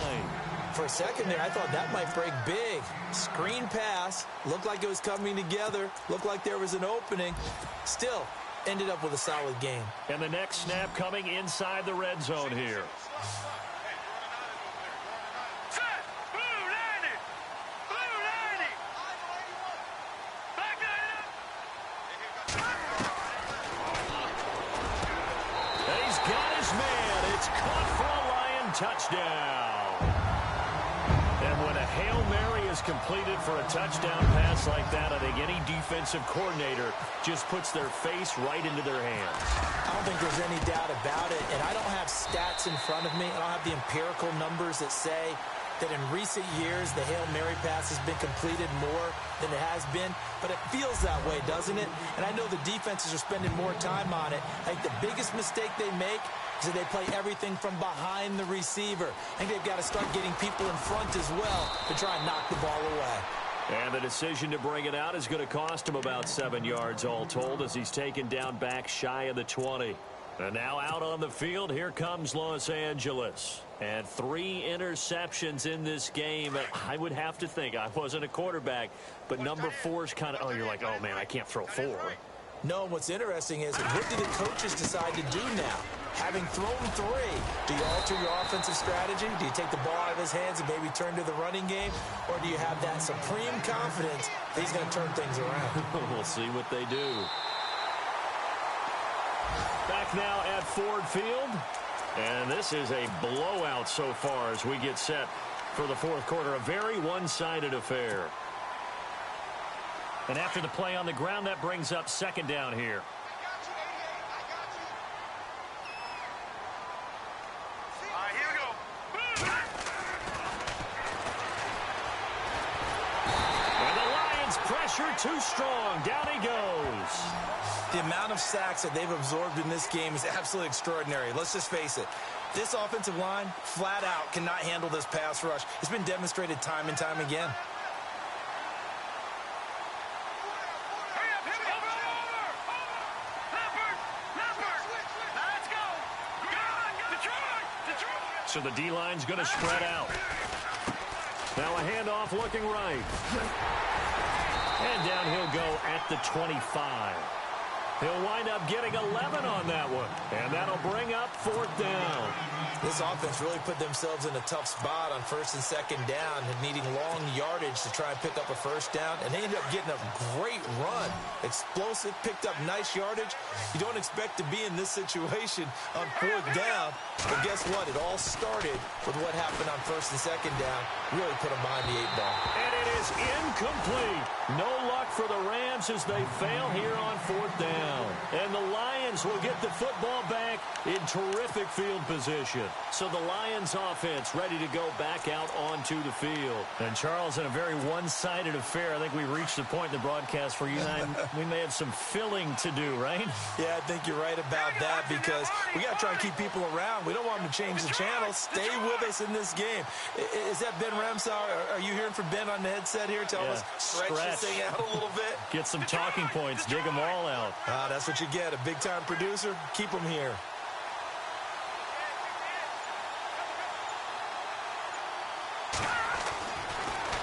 For a second there, I thought that might break big. Screen pass. Looked like it was coming together. Looked like there was an opening. Still, ended up with a solid game. And the next snap coming inside the red zone here. touchdown. And when a Hail Mary is completed for a touchdown pass like that, I think any defensive coordinator just puts their face right into their hands. I don't think there's any doubt about it, and I don't have stats in front of me. I don't have the empirical numbers that say that in recent years the Hail Mary pass has been completed more than it has been, but it feels that way, doesn't it? And I know the defenses are spending more time on it. I think the biggest mistake they make is that they play everything from behind the receiver. I think they've got to start getting people in front as well to try and knock the ball away. And the decision to bring it out is going to cost him about 7 yards all told as he's taken down back shy of the 20. And now out on the field, here comes Los Angeles. And 3 interceptions in this game. I would have to think, I wasn't a quarterback, but number 4's kind of, you're like, oh, man, I can't throw 4. No, what's interesting is what do the coaches decide to do now? Having thrown 3, do you alter your offensive strategy? Do you take the ball out of his hands and maybe turn to the running game? Or do you have that supreme confidence that he's going to turn things around? We'll see what they do. Back now at Ford Field. And this is a blowout so far as we get set for the fourth quarter. A very one-sided affair. And after the play on the ground, that brings up second down here. Pressure too strong. Down he goes. The amount of sacks that they've absorbed in this game is absolutely extraordinary. Let's just face it. This offensive line, flat out, cannot handle this pass rush. It's been demonstrated time and time again. So the D-line's going to spread out. Now a handoff looking right. And down he'll go at the 25. He'll wind up getting 11 on that one. And that'll bring up fourth down. This offense really put themselves in a tough spot on first and second down and needing long yardage to try and pick up a first down. And they ended up getting a great run. Explosive, picked up nice yardage. You don't expect to be in this situation on fourth down. But guess what? It all started with what happened on first and second down. Really put them behind the 8 ball. And it is incomplete. No luck for the Rams as they fail here on fourth down. And the Lions will get the football back in terrific field position. So the Lions offense ready to go back out onto the field. And Charles, in a very one-sided affair, I think we reached the point in the broadcast where you and I, we may have some filling to do, right? Yeah, I think you're right about that because we got to try and keep people around. We don't want them to change the channel. Stay with us in this game. Is that Ben Ramsau? Are you hearing from Ben on the headset here? Tell us, stretch this thing out a little bit. Get some talking points. Dig them all out. That's what you get. A big-time producer. Keep them here.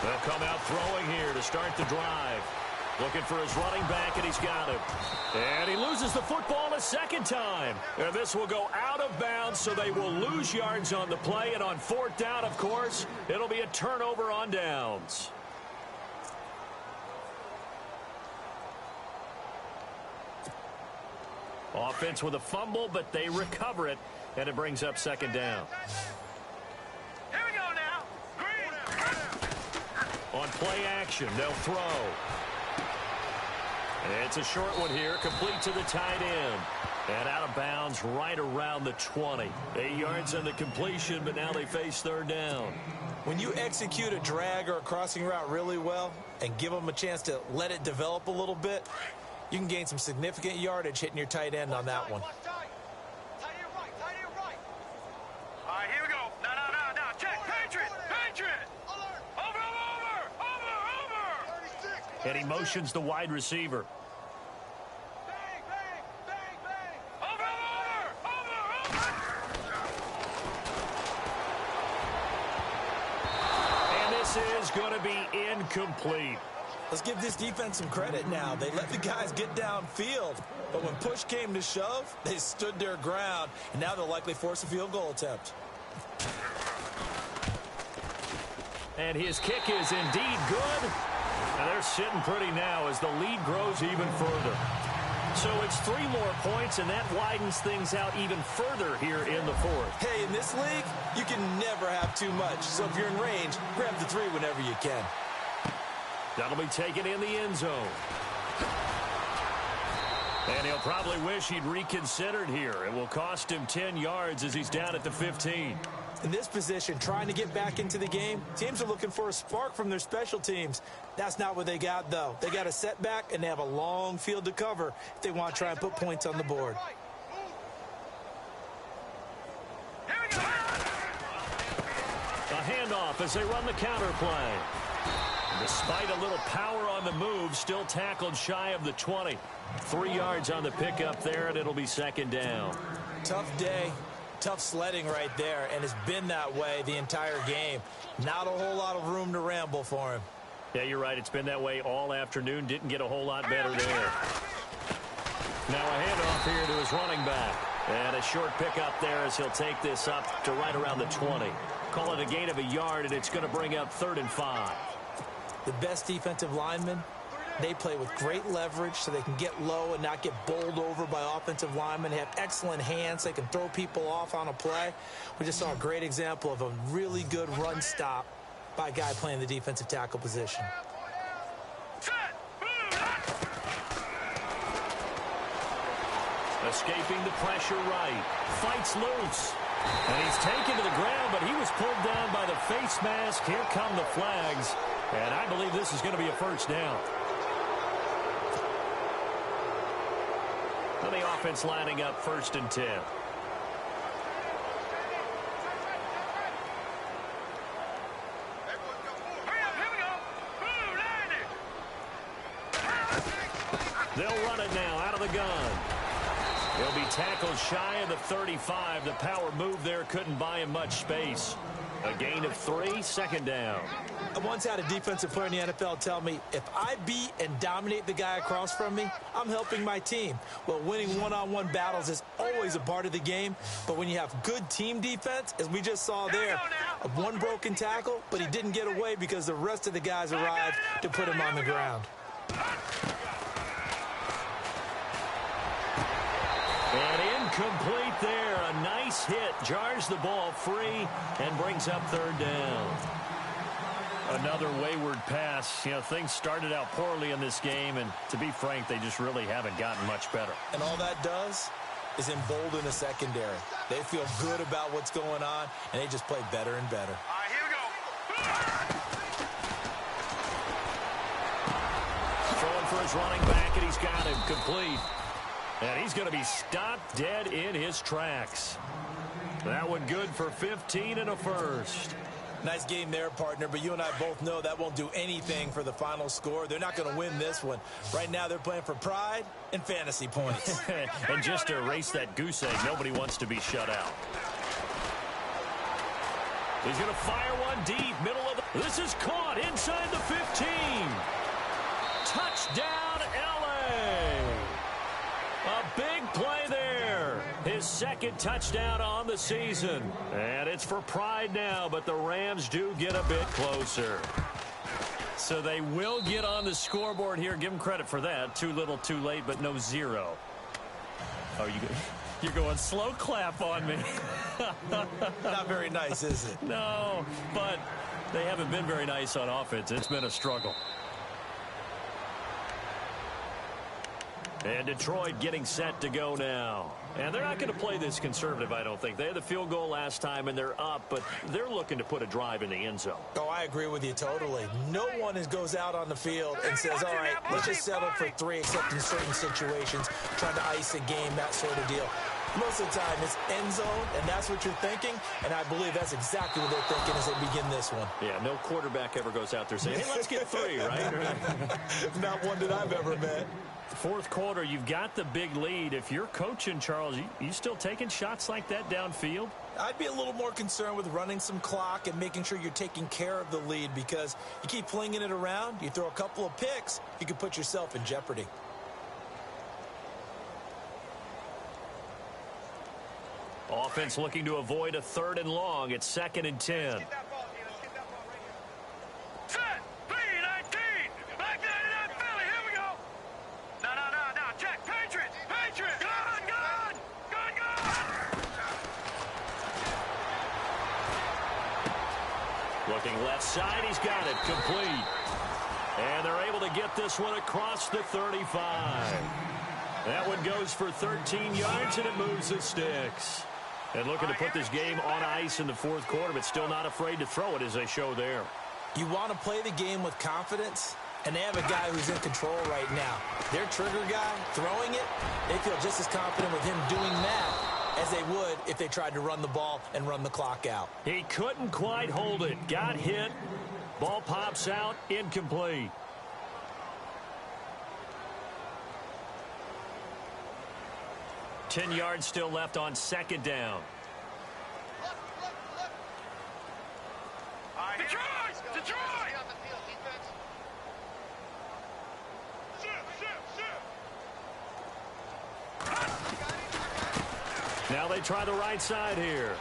They'll come out throwing here to start the drive. Looking for his running back, and he's got him. And he loses the football a second time. And this will go out of bounds, so they will lose yards on the play. And on fourth down, of course, it'll be a turnover on downs. Offense with a fumble, but they recover it, and it brings up second down. Here we go now. Green. On play action, they'll throw. And it's a short one here, complete to the tight end. And out of bounds right around the 20. 8 yards on the completion, but now they face third down. When you execute a drag or a crossing route really well and give them a chance to let it develop a little bit, you can gain some significant yardage hitting your tight end on that one. All right, here we go. Now. Check. Patriot. Over. And he motions the wide receiver. Bang. Over. And this is going to be incomplete. Let's give this defense some credit now. They let the guys get downfield, but when push came to shove, they stood their ground, and now they'll likely force a field goal attempt. And his kick is indeed good. And they're sitting pretty now as the lead grows even further. So it's 3 more points, and that widens things out even further here in the fourth. Hey, in this league, you can never have too much. So if you're in range, grab the 3 whenever you can. That'll be taken in the end zone. And he'll probably wish he'd reconsidered here. It will cost him 10 yards as he's down at the 15. In this position, trying to get back into the game, teams are looking for a spark from their special teams. That's not what they got, though. They got a setback, and they have a long field to cover if they want to try and put points on the board. A handoff as they run the counter play. Despite a little power on the move, still tackled shy of the 20. 3 yards on the pickup there, and it'll be second down. Tough day, tough sledding right there, and it's been that way the entire game. Not a whole lot of room to ramble for him. Yeah, you're right. It's been that way all afternoon. Didn't get a whole lot better there. Now a handoff here to his running back. And a short pickup there as he'll take this up to right around the 20. Call it a gain of a yard, and it's going to bring up 3rd and 5. The best defensive linemen, they play with great leverage so they can get low and not get bowled over by offensive linemen. They have excellent hands. They can throw people off on a play. We just saw a great example of a really good run stop by a guy playing the defensive tackle position. Escaping the pressure right. Fights loose. And he's taken to the ground, but he was pulled down by the face mask. Here come the flags. And I believe this is going to be a first down. And the offense lining up 1st and 10. They'll run it now out of the gun. He'll be tackled shy of the 35. The power move there couldn't buy him much space. A gain of 3, 2nd down. I once had a defensive player in the NFL tell me, if I beat and dominate the guy across from me, I'm helping my team. Well, winning one-on-one battles is always a part of the game, but when you have good team defense, as we just saw there, one broken tackle, but he didn't get away because the rest of the guys arrived to put him on the ground. And incomplete there. A nice hit. Jars the ball free and brings up 3rd down. Another wayward pass. You know, things started out poorly in this game, and to be frank, they just really haven't gotten much better. And all that does is embolden the secondary. They feel good about what's going on, and they just play better and better. All right, here we go. Throwing for his running back, and he's got him complete. And he's going to be stopped dead in his tracks. That one good for 15 and a first. Nice game there, partner, but you and I both know that won't do anything for the final score. They're not going to win this one. Right now, they're playing for pride and fantasy points. And just to erase that goose egg, nobody wants to be shut out. He's going to fire one deep, middle of the... This is caught inside the 15. Touchdown, L.A. A big play there. His 2nd touchdown on the season. And it's for pride now, but the Rams do get a bit closer. So they will get on the scoreboard here. Give them credit for that. Too little, too late, but no 0. Oh, you're going slow clap on me. Not very nice, is it? No, but they haven't been very nice on offense. It's been a struggle. And Detroit getting set to go now. And they're not going to play this conservative, I don't think. They had the field goal last time, and they're up, but they're looking to put a drive in the end zone. Oh, I agree with you totally. No one goes out on the field and says, all right, let's just settle for 3, except in certain situations, trying to ice a game, that sort of deal. Most of the time, it's end zone, and that's what you're thinking, and I believe that's exactly what they're thinking as they begin this one. Yeah, no quarterback ever goes out there saying, hey, let's get 3, right? Not one that I've ever met. 4th quarter, you've got the big lead. If you're coaching, Charles, you still taking shots like that downfield? I'd be a little more concerned with running some clock and making sure you're taking care of the lead, because you keep flinging it around, you throw a couple of picks, you can put yourself in jeopardy. Offense looking to avoid a 3rd and long. It's 2nd and 10. Get that ball, D. Let's get that ball right here. Set. B19. Back 99 Philly. Here we go. No. Check. Patriots. Looking left side. He's got it. Complete. And they're able to get this one across the 35. That one goes for 13 yards, and it moves the sticks. And looking to put this game on ice in the fourth quarter, but still not afraid to throw it as they show there. You want to play the game with confidence, and they have a guy who's in control right now. Their trigger guy, throwing it, they feel just as confident with him doing that as they would if they tried to run the ball and run the clock out. He couldn't quite hold it. Got hit. Ball pops out. Incomplete. Ten yards still left on second down. Detroit! Detroit! Now they try the right side here.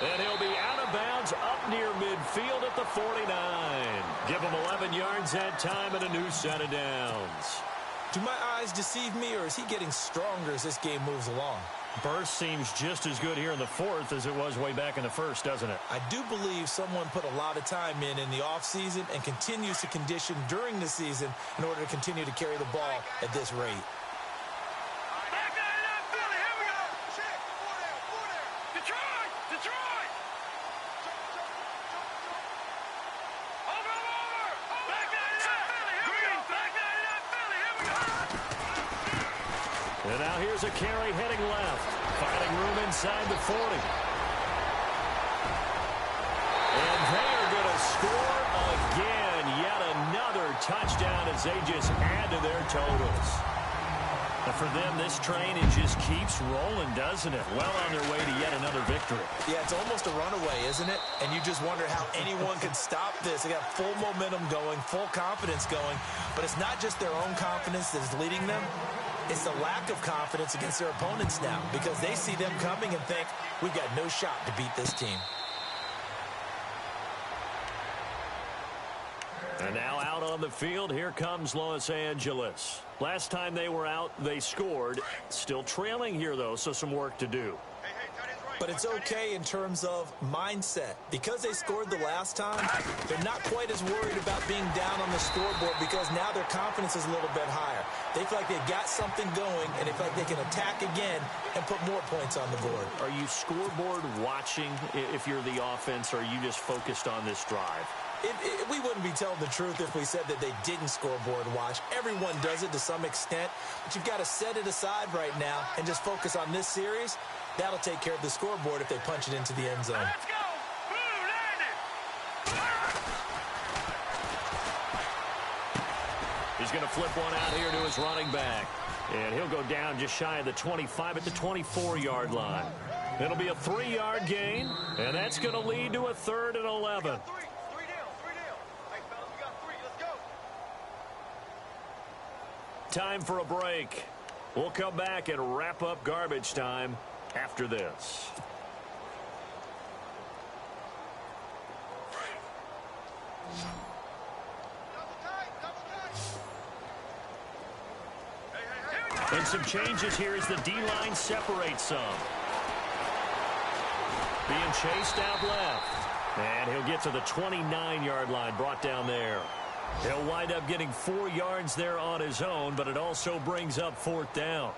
And he'll be out of bounds up near midfield at the 49. Give him 11 yards that time and a new set of downs. Do my eyes deceive me, or is he getting stronger as this game moves along? Burst seems just as good here in the fourth as it was way back in the first, doesn't it? I do believe someone put a lot of time in the offseason and continues to condition during the season in order to continue to carry the ball at this rate. And now here's a carry heading left. Finding room inside the 40. And they are going to score again. Yet another touchdown as they just add to their totals. But for them, this train, it just keeps rolling, doesn't it? Well on their way to yet another victory. Yeah, it's almost a runaway, isn't it? And you just wonder how anyone can stop this. They got full momentum going, full confidence going. But it's not just their own confidence that is leading them. It's the lack of confidence against their opponents now because they see them coming and think, we've got no shot to beat this team. And now out on the field, here comes Los Angeles. Last time they were out, they scored. Still trailing here, though, so some work to do. But it's okay in terms of mindset. Because they scored the last time, they're not quite as worried about being down on the scoreboard because now their confidence is a little bit higher. They feel like they've got something going, and they feel like they can attack again and put more points on the board. Are you scoreboard watching if you're the offense, or are you just focused on this drive? We wouldn't be telling the truth if we said that they didn't scoreboard watch. Everyone does it to some extent, but you've got to set it aside right now and just focus on this series. That'll take care of the scoreboard if they punch it into the end zone. Let's go! He's going to flip one out here to his running back. And he'll go down just shy of the 25 at the 24-yard line. It'll be a 3-yard gain, and that's going to lead to a 3rd and 11. Three down. Hey, fellas, we got 3. Let's go. Time for a break. We'll come back and wrap up garbage time after this. And some changes here as the D-line separates some. Being chased out left. And he'll get to the 29-yard line, brought down there. He'll wind up getting 4 yards there on his own, but it also brings up 4th down.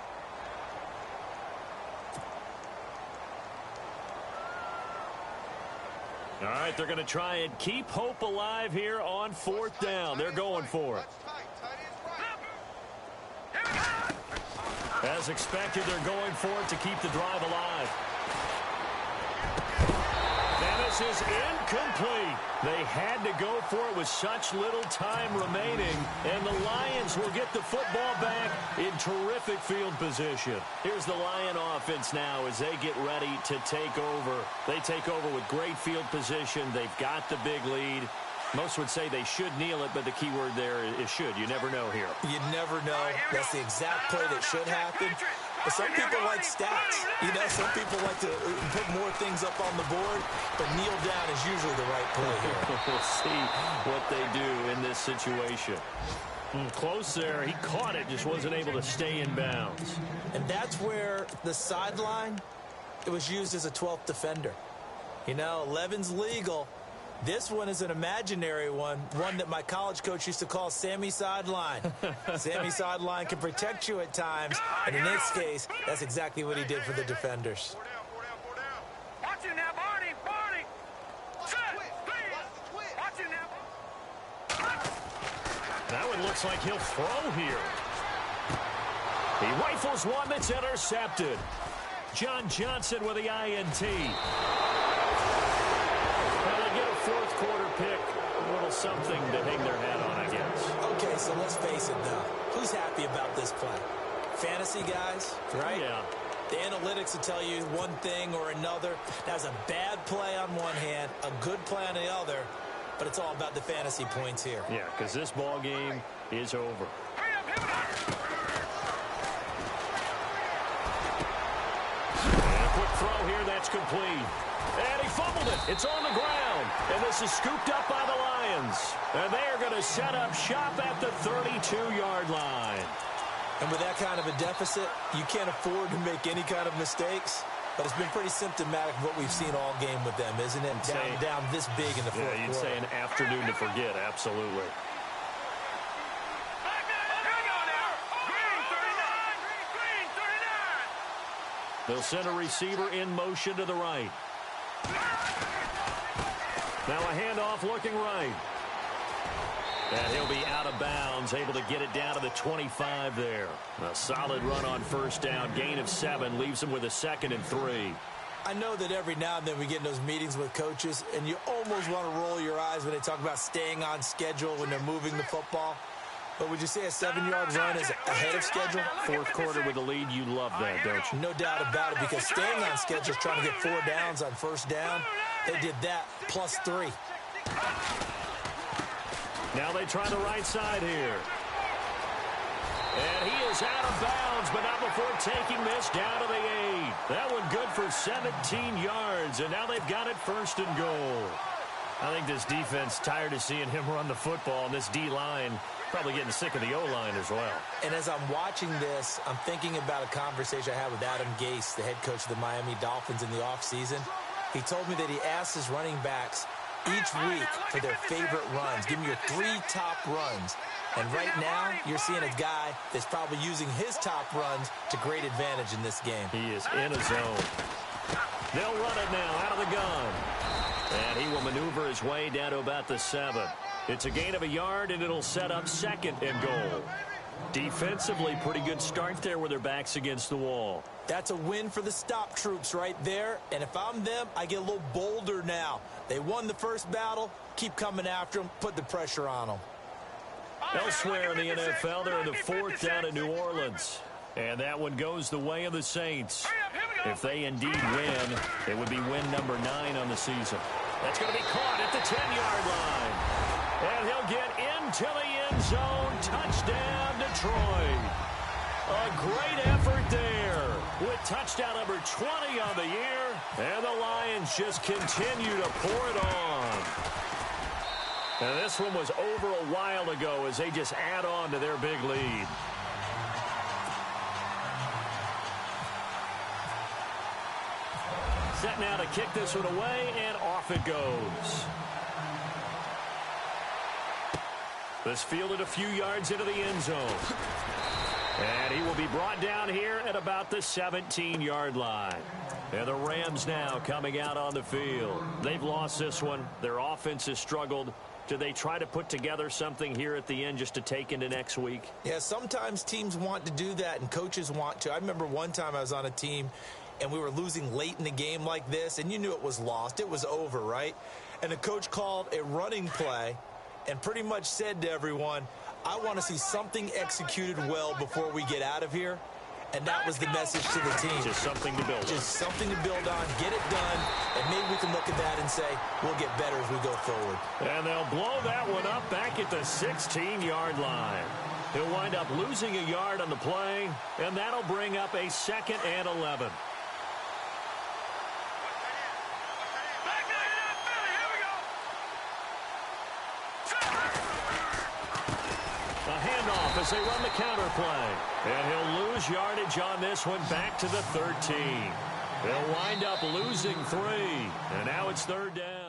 All right, they're going to try and keep hope alive here on 4th down. They're going for it. As expected, they're going for it to keep the drive alive. And this is incomplete. They had to go for it with such little time remaining, and the Lions will get the football back in terrific field position. Here's the Lion offense now as they get ready to take over. They take over with great field position. They've got the big lead. Most would say they should kneel it, but the key word there is should. You never know here. You never know. That's the exact play that should happen. But some people like stats. You know, some people like to put more things up on the board, but kneel down is usually the right play here. We'll see what they do in this situation. Close there. He caught it, just wasn't able to stay in bounds. And that's where the sideline, it was used as a 12th defender. You know, 11's legal, This one is an imaginary one that my college coach used to call Sammy Sideline. Sammy Sideline can protect you at times, and in this case, that's exactly what he did for the defenders. Watch it now, Barney, Barney. Set, please. Watch it now. That one looks like he'll throw here. He rifles one that's intercepted. John Johnson with the INT. Well, they get a fourth quarter pick. A little something to hang their hat on, I guess. Okay, so let's face it, though. Who's happy about this play? Fantasy guys, right? Yeah. The analytics will tell you one thing or another. That's a bad play on one hand, a good play on the other, but it's all about the fantasy points here. Yeah, because this ball game is over. Throw here, that's complete. And he fumbled it. It's on the ground. And this is scooped up by the Lions. And they are going to set up shop at the 32-yard line. And with that kind of a deficit, you can't afford to make any kind of mistakes. But it's been pretty symptomatic of what we've seen all game with them, isn't it? Down this big in the fourth quarter. Yeah, you'd say an afternoon to forget, absolutely. They'll send a receiver in motion to the right. Now a handoff looking right. And he'll be out of bounds, able to get it down to the 25 there. A solid run on first down. Gain of 7 leaves him with a 2nd and 3. I know that every now and then we get in those meetings with coaches, and you almost want to roll your eyes when they talk about staying on schedule when they're moving the football. But would you say a 7-yard run is ahead of schedule? Fourth quarter with the lead, you love that, don't you? No doubt about it, because staying on schedule is trying to get 4 downs on first down. They did that plus 3. Now they try the right side here. And he is out of bounds, but not before taking this down to the 8. That one good for 17 yards, and now they've got it 1st and goal. I think this defense tired of seeing him run the football, and this D-line probably getting sick of the O-line as well. And as I'm watching this, I'm thinking about a conversation I had with Adam Gase, the head coach of the Miami Dolphins in the offseason. He told me that he asked his running backs each week for their favorite runs. Give me your 3 top runs. And right now, you're seeing a guy that's probably using his top runs to great advantage in this game. He is in a zone. They'll run it now out of the gun. And he will maneuver his way down to about the 7. It's a gain of a yard, and it'll set up 2nd and goal. Defensively, pretty good start there with their backs against the wall. That's a win for the stop troops right there. And if I'm them, I get a little bolder now. They won the first battle. Keep coming after them. Put the pressure on them. Elsewhere in the NFL, they're in the 4th down in New Orleans. And that one goes the way of the Saints. If they indeed win, it would be win number 9 on the season. That's going to be caught at the 10-yard line. And he'll get into the end zone. Touchdown, Detroit. A great effort there with touchdown number 20 on the year. And the Lions just continue to pour it on. And this one was over a while ago as they just add on to their big lead. Set now to kick this one away, and off it goes. This fielded a few yards into the end zone. And he will be brought down here at about the 17-yard line. And the Rams now coming out on the field. They've lost this one. Their offense has struggled. Do they try to put together something here at the end just to take into next week? Yeah, sometimes teams want to do that and coaches want to. I remember one time I was on a team and we were losing late in the game like this, and you knew it was lost. It was over, right? And the coach called a running play and pretty much said to everyone, I want to see something executed well before we get out of here. And that was the message to the team. Just something to build on. Just something to build on, get it done, and maybe we can look at that and say, we'll get better as we go forward. And they'll blow that one up back at the 16-yard line. He'll wind up losing a yard on the play, and that'll bring up a 2nd and 11. As they run the counter play. And he'll lose yardage on this one back to the 13. They'll wind up losing 3. And now it's 3rd down.